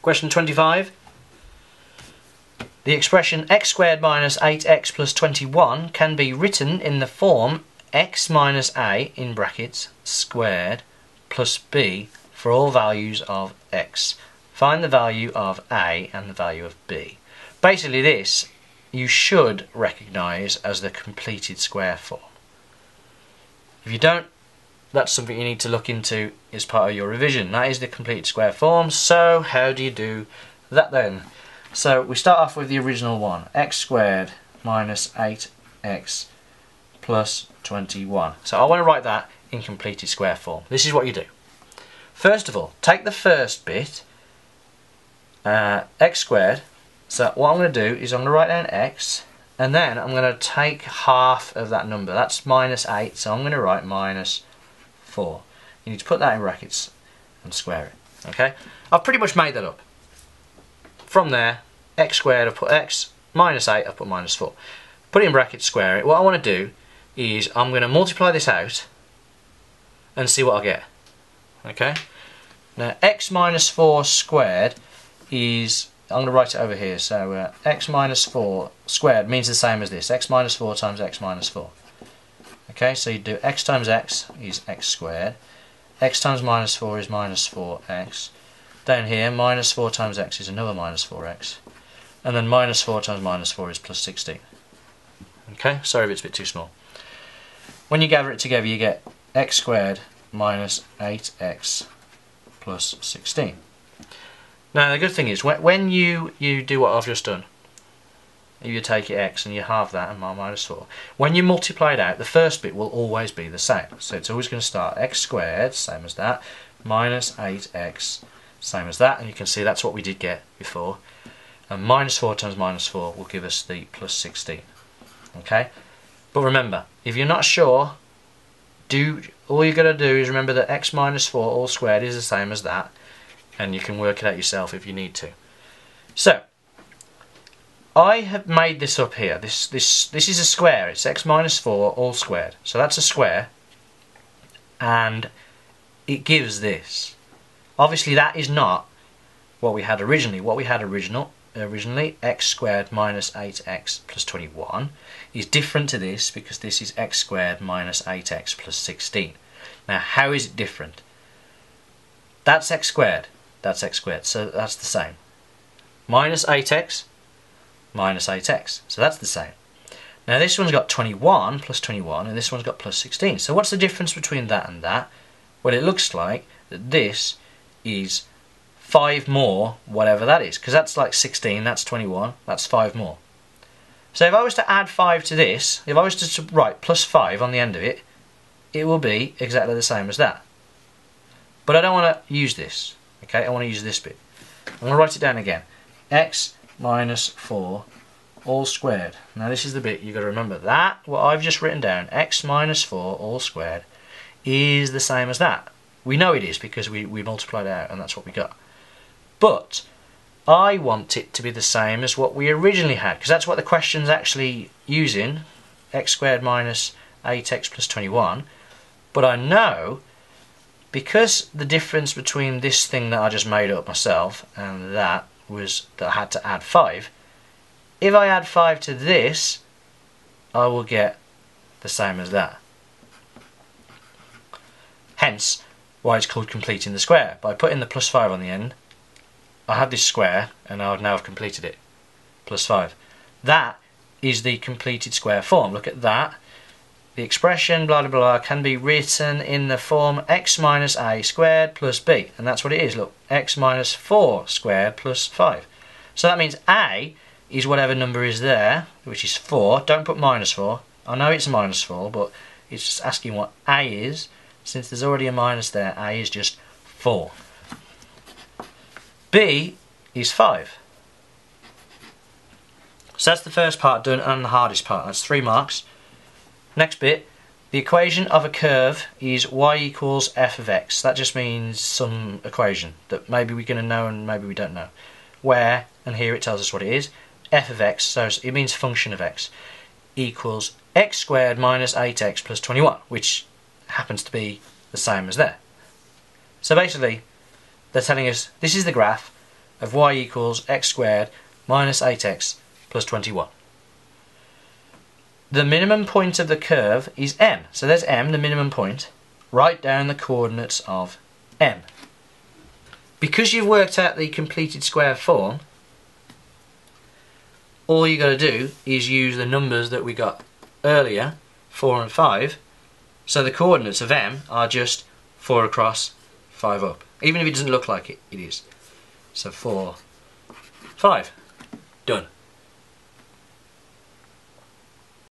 Question 25. The expression x squared minus 8x plus 21 can be written in the form x minus a in brackets squared plus b for all values of x. Find the value of a and the value of b. Basically this you should recognise as the completed square form. If you don't, that's something you need to look into as part of your revision. That is the complete square form. So how do you do that then? So we start off with the original one, x squared minus 8x plus 21. So I want to write that in completed square form. This is what you do. First of all, take the first bit, x squared. So what I'm going to do is I'm going to write down x, and then I'm going to take half of that number. That's minus 8, so I'm going to write minus 4. You need to put that in brackets and square it. Okay? I've pretty much made that up. From there, x squared, I've put x, minus 8, I've put minus 4. Put it in brackets, square it. What I want to do is I'm going to multiply this out and see what I get. Okay? Now, x minus 4 squared is, I'm going to write it over here, so x minus 4 squared means the same as this, x minus 4 times x minus 4. Okay, so you do x times x is x squared, x times minus 4 is minus 4x, down here minus 4 times x is another minus 4x, and then minus 4 times minus 4 is plus 16. Okay, sorry if it's a bit too small. When you gather it together you get x squared minus 8x plus 16. Now the good thing is, when you do what I've just done, you take your x and you halve that and minus 4. When you multiply it out, the first bit will always be the same. So it's always going to start x squared, same as that, minus 8x, same as that, and you can see that's what we did get before. And minus 4 times minus 4 will give us the plus 16. Okay? But remember, if you're not sure, all you've got to do is remember that x minus 4 all squared is the same as that, and you can work it out yourself if you need to. So, I have made this up here. This is a square. It's x minus 4 all squared. So that's a square, and it gives this. Obviously that is not what we had originally. What we had originally, x squared minus 8x plus 21, is different to this because this is x squared minus 8x plus 16. Now how is it different? That's x squared. That's x squared, so that's the same. Minus 8x, minus 8x, so that's the same. Now this one's got 21 plus 21, and this one's got plus 16. So what's the difference between that and that? Well, it looks like that this is 5 more, whatever that is, because that's like 16, that's 21, that's 5 more. So if I was to add 5 to this, if I was to write plus 5 on the end of it, it will be exactly the same as that. But I don't want to use this. Okay, I want to use this bit. I'm going to write it down again. X minus 4 all squared. Now this is the bit you've got to remember. That, what I've just written down, x minus 4 all squared, is the same as that. We know it is because we multiplied it out and that's what we got. But I want it to be the same as what we originally had, because that's what the question's actually using, x squared minus 8x plus 21. But I know, because the difference between this thing that I just made up myself and that was that I had to add 5, if I add 5 to this, I will get the same as that. Hence why it's called completing the square. By putting the plus 5 on the end, I have this square and I would now have completed it. Plus 5. That is the completed square form. Look at that. The expression blah blah blah can be written in the form x minus a squared plus b, and that's what it is. Look, x minus 4 squared plus 5. So that means a is whatever number is there, which is 4. Don't put minus 4. I know it's minus 4, but it's just asking what a is. Since there's already a minus there, a is just 4. B is 5. So that's the first part done, and the hardest part. That's 3 marks. Next bit, the equation of a curve is y equals f of x. That just means some equation that maybe we're going to know and maybe we don't know. Where, and here it tells us what it is, f of x, so it means function of x, equals x squared minus 8x plus 21, which happens to be the same as there. So basically, they're telling us this is the graph, of y equals x squared minus 8x plus 21. The minimum point of the curve is M. So there's M, the minimum point. Write down the coordinates of M. Because you've worked out the completed square form, all you got to do is use the numbers that we got earlier, 4 and 5. So the coordinates of M are just 4 across, 5 up. Even if it doesn't look like it, it is. So 4, 5. Done.